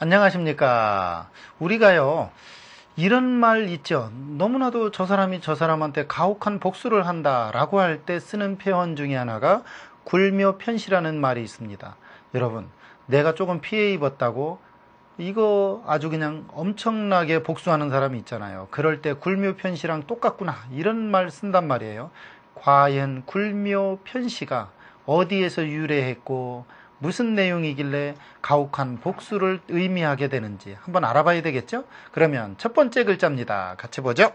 안녕하십니까. 우리가요, 이런 말 있죠. 너무나도 저 사람이 저 사람한테 가혹한 복수를 한다라고 할 때 쓰는 표현 중에 하나가 굴묘편시라는 말이 있습니다. 여러분, 내가 조금 피해 입었다고 이거 아주 그냥 엄청나게 복수하는 사람이 있잖아요. 그럴 때 굴묘편시랑 똑같구나, 이런 말 쓴단 말이에요. 과연 굴묘편시가 어디에서 유래했고 무슨 내용이길래 가혹한 복수를 의미하게 되는지 한번 알아봐야 되겠죠? 그러면 첫 번째 글자입니다. 같이 보죠.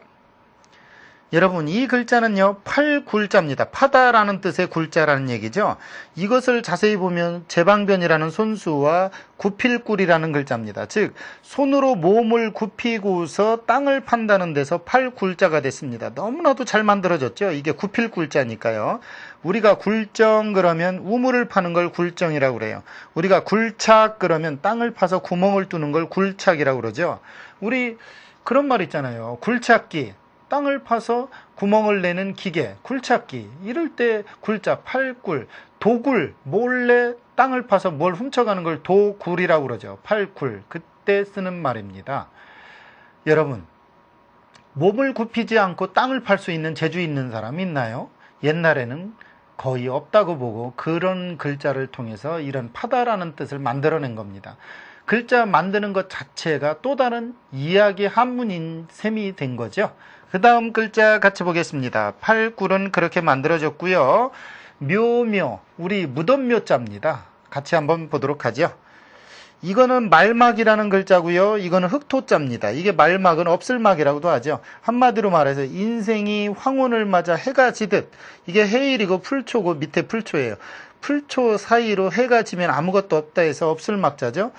여러분, 이 글자는요, 팔굴자입니다. 파다라는 뜻의 굴자라는 얘기죠. 이것을 자세히 보면 제방변이라는 손수와 굽힐꿀이라는 글자입니다. 즉, 손으로 몸을 굽히고서 땅을 판다는 데서 팔굴자가 됐습니다. 너무나도 잘 만들어졌죠. 이게 굽힐꿀자니까요. 우리가 굴정 그러면 우물을 파는 걸 굴정이라고 그래요. 우리가 굴착 그러면 땅을 파서 구멍을 뚫는 걸 굴착이라고 그러죠. 우리 그런 말 있잖아요. 굴착기. 땅을 파서 구멍을 내는 기계, 굴착기. 이럴 때 굴자, 팔굴, 도굴, 몰래 땅을 파서 뭘 훔쳐가는 걸 도굴이라고 그러죠. 팔굴. 그때 쓰는 말입니다. 여러분, 몸을 굽히지 않고 땅을 팔 수 있는 재주 있는 사람 있나요? 옛날에는 거의 없다고 보고 그런 글자를 통해서 이런 파다라는 뜻을 만들어낸 겁니다. 글자 만드는 것 자체가 또 다른 이야기 한문인 셈이 된 거죠. 그 다음 글자 같이 보겠습니다. 팔굴은 그렇게 만들어졌고요. 묘묘, 우리 무덤묘자입니다. 같이 한번 보도록 하죠. 이거는 말막이라는 글자고요. 이거는 흑토자입니다. 이게 말막은 없을막이라고도 하죠. 한마디로 말해서 인생이 황혼을 맞아 해가 지듯, 이게 해일이고 풀초고 밑에 풀초예요. 풀초 사이로 해가 지면 아무것도 없다 해서 없을막자죠.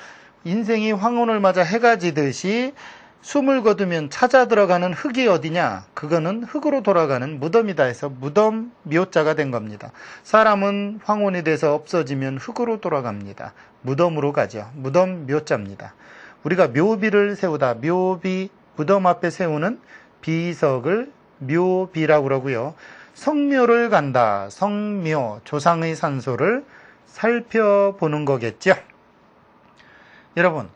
인생이 황혼을 맞아 해가 지듯이 숨을 거두면 찾아 들어가는 흙이 어디냐? 그거는 흙으로 돌아가는 무덤이다 해서 무덤 묘자가 된 겁니다. 사람은 황혼이 돼서 없어지면 흙으로 돌아갑니다. 무덤으로 가죠. 무덤 묘자입니다. 우리가 묘비를 세우다, 묘비, 무덤 앞에 세우는 비석을 묘비라고 그러고요. 성묘를 간다, 성묘, 조상의 산소를 살펴보는 거겠죠. 여러분,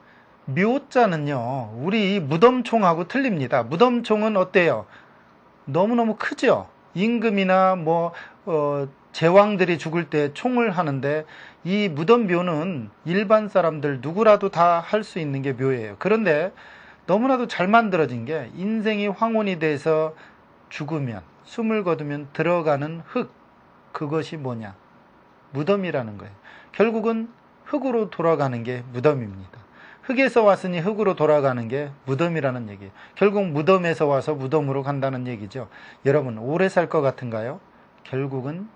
묘자는요, 우리 무덤총하고 틀립니다. 무덤총은 어때요? 너무너무 크죠? 임금이나 제왕들이 죽을 때 총을 하는데, 이 무덤묘는 일반 사람들 누구라도 다 할 수 있는 게 묘예요. 그런데 너무나도 잘 만들어진 게, 인생이 황혼이 돼서 죽으면, 숨을 거두면 들어가는 흙, 그것이 뭐냐? 무덤이라는 거예요. 결국은 흙으로 돌아가는 게 무덤입니다. 흙에서 왔으니 흙으로 돌아가는 게 무덤이라는 얘기예요. 결국 무덤에서 와서 무덤으로 간다는 얘기죠. 여러분, 오래 살 것 같은가요? 결국은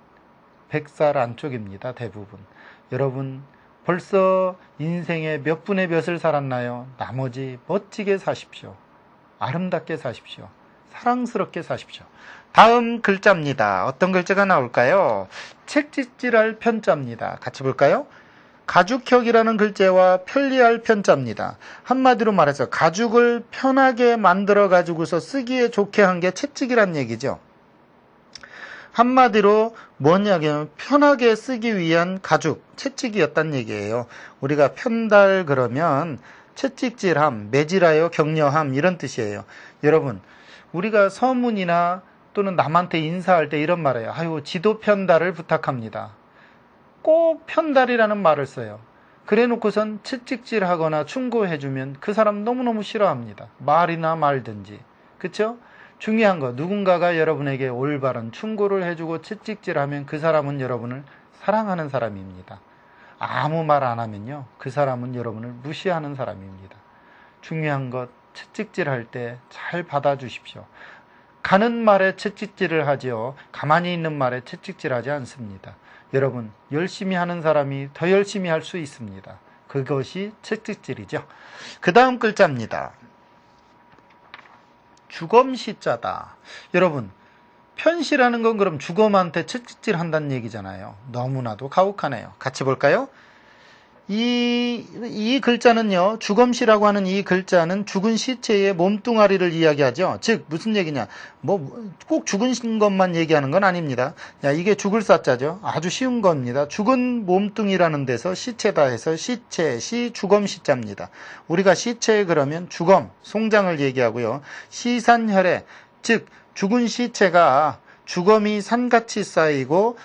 100살 안쪽입니다. 대부분. 여러분, 벌써 인생의 몇 분의 몇을 살았나요? 나머지 멋지게 사십시오. 아름답게 사십시오. 사랑스럽게 사십시오. 다음 글자입니다. 어떤 글자가 나올까요? 책찍질할 편자입니다. 같이 볼까요? 가죽혁이라는 글자와 편리할 편자입니다. 한마디로 말해서 가죽을 편하게 만들어 가지고서 쓰기에 좋게 한 게 채찍이란 얘기죠. 한마디로 뭐냐면 편하게 쓰기 위한 가죽, 채찍이었단 얘기예요. 우리가 편달 그러면 채찍질함, 매질하여 격려함 이런 뜻이에요. 여러분, 우리가 서문이나 또는 남한테 인사할 때 이런 말을 해요. 아유, 지도 편달을 부탁합니다. 꼭 편달이라는 말을 써요. 그래 놓고선 채찍질하거나 충고해주면 그 사람 너무너무 싫어합니다. 말이나 말든지. 그쵸? 중요한 거, 누군가가 여러분에게 올바른 충고를 해주고 채찍질하면 그 사람은 여러분을 사랑하는 사람입니다. 아무 말 안 하면요, 그 사람은 여러분을 무시하는 사람입니다. 중요한 것, 채찍질할 때 잘 받아주십시오. 가는 말에 채찍질을 하지요. 가만히 있는 말에 채찍질하지 않습니다. 여러분, 열심히 하는 사람이 더 열심히 할 수 있습니다. 그것이 채찍질이죠. 그 다음 글자입니다. 주검시자다. 여러분, 편시라는 건 그럼 주검한테 채찍질 한다는 얘기잖아요. 너무나도 가혹하네요. 같이 볼까요? 이 글자는요, 주검시라고 하는 이 글자는 죽은 시체의 몸뚱아리를 이야기하죠. 즉, 무슨 얘기냐. 꼭 죽은 것만 얘기하는 건 아닙니다. 야, 이게 죽을 사자죠. 아주 쉬운 겁니다. 죽은 몸뚱이라는 데서 시체다 해서 시체, 주검시자입니다. 우리가 시체 그러면 주검, 송장을 얘기하고요. 시산혈액, 즉, 죽은 시체가 주검이 산같이 쌓이고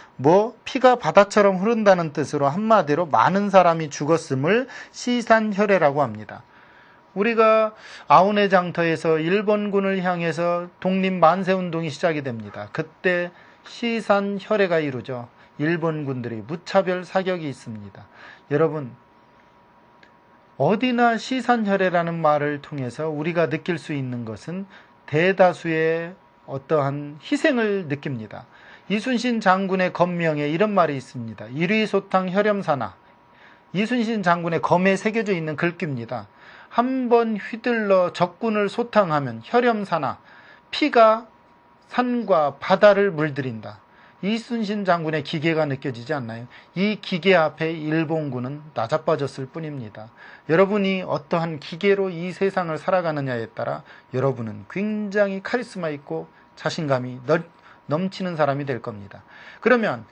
피가 바다처럼 흐른다는 뜻으로 한마디로 많은 사람이 죽었음을 시산혈해라고 합니다. 우리가 아우네 장터에서 일본군을 향해서 독립 만세운동이 시작이 됩니다. 그때 시산혈해가 이루죠. 일본군들이 무차별 사격이 있습니다. 여러분, 어디나 시산혈해라는 말을 통해서 우리가 느낄 수 있는 것은 대다수의 어떠한 희생을 느낍니다. 이순신 장군의 검명에 이런 말이 있습니다. 일위소탕 혈염사나. 이순신 장군의 검에 새겨져 있는 글귀입니다. 한 번 휘둘러 적군을 소탕하면 혈염사나, 피가 산과 바다를 물들인다. 이순신 장군의 기계가 느껴지지 않나요? 이 기계 앞에 일본군은 나자빠졌을 뿐입니다. 여러분이 어떠한 기계로 이 세상을 살아가느냐에 따라 여러분은 굉장히 카리스마 있고 자신감이 넘치는 사람이 될 겁니다. 그러면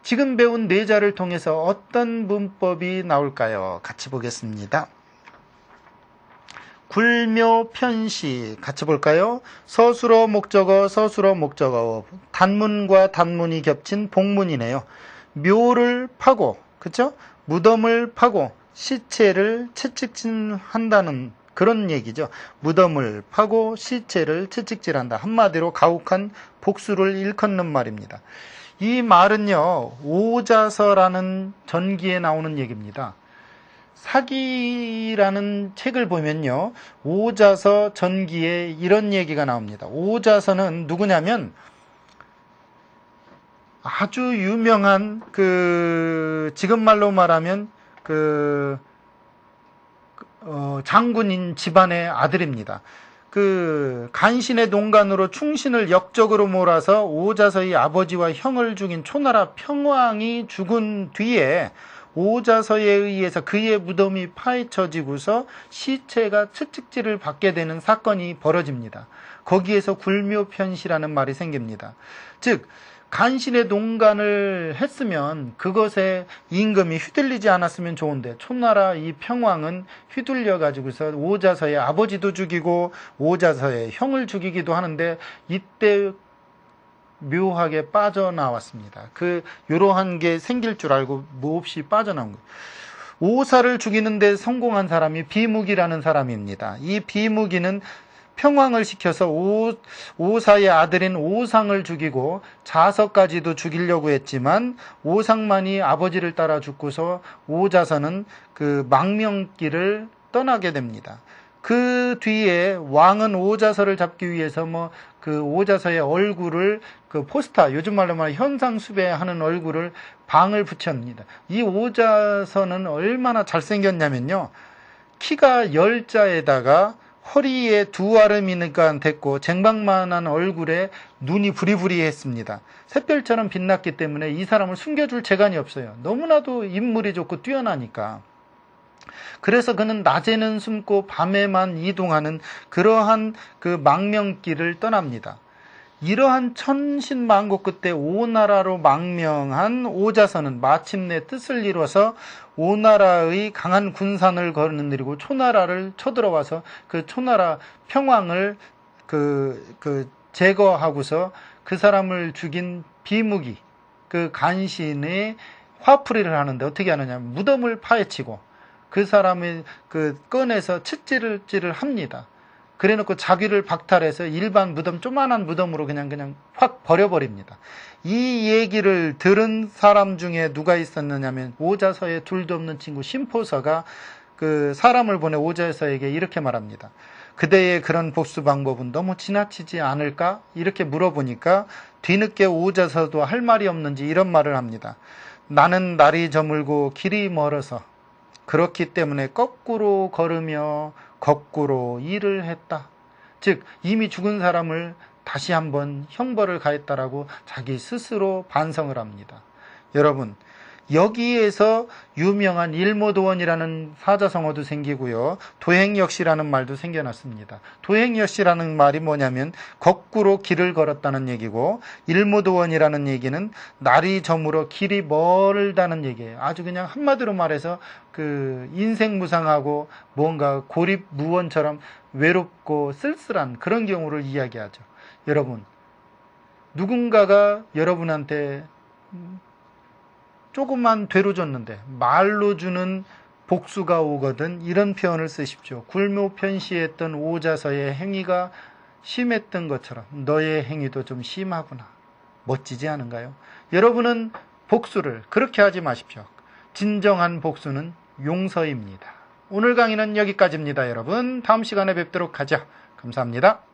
지금 배운 뇌자를 통해서 어떤 문법이 나올까요? 같이 보겠습니다. 굴묘편시 같이 볼까요? 서술어 목적어 단문과 단문이 겹친 복문이네요. 묘를 파고, 그쵸? 무덤을 파고 시체를 채찍질한다는 그런 얘기죠. 무덤을 파고 시체를 채찍질한다. 한마디로 가혹한 복수를 일컫는 말입니다. 이 말은요, 오자서라는 전기에 나오는 얘기입니다. 사기라는 책을 보면요, 오자서 전기에 이런 얘기가 나옵니다. 오자서는 누구냐면 아주 유명한 지금 말로 말하면 장군인 집안의 아들입니다. 간신의 농간으로 충신을 역적으로 몰아서 오자서의 아버지와 형을 죽인 초나라 평왕이 죽은 뒤에 오자서에 의해서 그의 무덤이 파헤쳐지고서 시체가 채찍질을 받게 되는 사건이 벌어집니다. 거기에서 굴묘편시라는 말이 생깁니다. 즉, 간신의 농간을 했으면 그것에 임금이 휘둘리지 않았으면 좋은데 초나라 이 평왕은 휘둘려 가지고서 오자서의 아버지도 죽이고 오자서의 형을 죽이기도 하는데 이때 묘하게 빠져나왔습니다. 요러한 게 생길 줄 알고 몹시 빠져나온 거예요. 오사를 죽이는데 성공한 사람이 비무기라는 사람입니다. 이 비무기는 평왕을 시켜서 오사의 아들인 오상을 죽이고 자서까지도 죽이려고 했지만 오상만이 아버지를 따라 죽고서 오자서는 망명길을 떠나게 됩니다. 그 뒤에 왕은 오자서를 잡기 위해서 오자서의 얼굴을 포스터, 요즘 말로 말하면 현상수배하는 얼굴을 방을 붙였습니다. 이 오자서는 얼마나 잘생겼냐면요, 키가 10자에다가 허리에 두 아름이니까 됐고 쟁반만한 얼굴에 눈이 부리부리했습니다. 샛별처럼 빛났기 때문에 이 사람을 숨겨줄 재간이 없어요. 너무나도 인물이 좋고 뛰어나니까. 그래서 그는 낮에는 숨고 밤에만 이동하는 그러한 망명길을 떠납니다. 이러한 천신만고 끝에 오나라로 망명한 오자서는 마침내 뜻을 이뤄서 오나라의 강한 군산을 거느리고 초나라를 쳐들어와서 그 초나라 평왕을 제거하고서 그 사람을 죽인 비무기, 간신의 화풀이를 하는데 어떻게 하느냐, 무덤을 파헤치고 그 사람을 꺼내서 채찍질을 합니다. 그래놓고 자기를 박탈해서 일반 무덤, 조만한 무덤으로 그냥 확 버려버립니다. 이 얘기를 들은 사람 중에 누가 있었느냐면 오자서의 둘도 없는 친구 심포서가 사람을 보내 오자서에게 이렇게 말합니다. 그대의 그런 복수 방법은 너무 지나치지 않을까? 이렇게 물어보니까 뒤늦게 오자서도 할 말이 없는지 이런 말을 합니다. 나는 날이 저물고 길이 멀어서 그렇기 때문에 거꾸로 걸으며 거꾸로 일을 했다. 즉 이미 죽은 사람을 다시 한번 형벌을 가했다라고 자기 스스로 반성을 합니다. 여러분, 여기에서 유명한 일모도원이라는 사자성어도 생기고요. 도행역시라는 말도 생겨났습니다. 도행역시라는 말이 뭐냐면 거꾸로 길을 걸었다는 얘기고, 일모도원이라는 얘기는 날이 저물어 길이 멀다는 얘기예요. 아주 그냥 한마디로 말해서 그 인생무상하고 뭔가 고립무원처럼 외롭고 쓸쓸한 그런 경우를 이야기하죠. 여러분, 누군가가 여러분한테 조금만 되로 줬는데 말로 주는 복수가 오거든, 이런 표현을 쓰십시오. 굴묘편시했던 오자서의 행위가 심했던 것처럼 너의 행위도 좀 심하구나. 멋지지 않은가요? 여러분은 복수를 그렇게 하지 마십시오. 진정한 복수는 용서입니다. 오늘 강의는 여기까지입니다. 여러분, 다음 시간에 뵙도록 하죠. 감사합니다.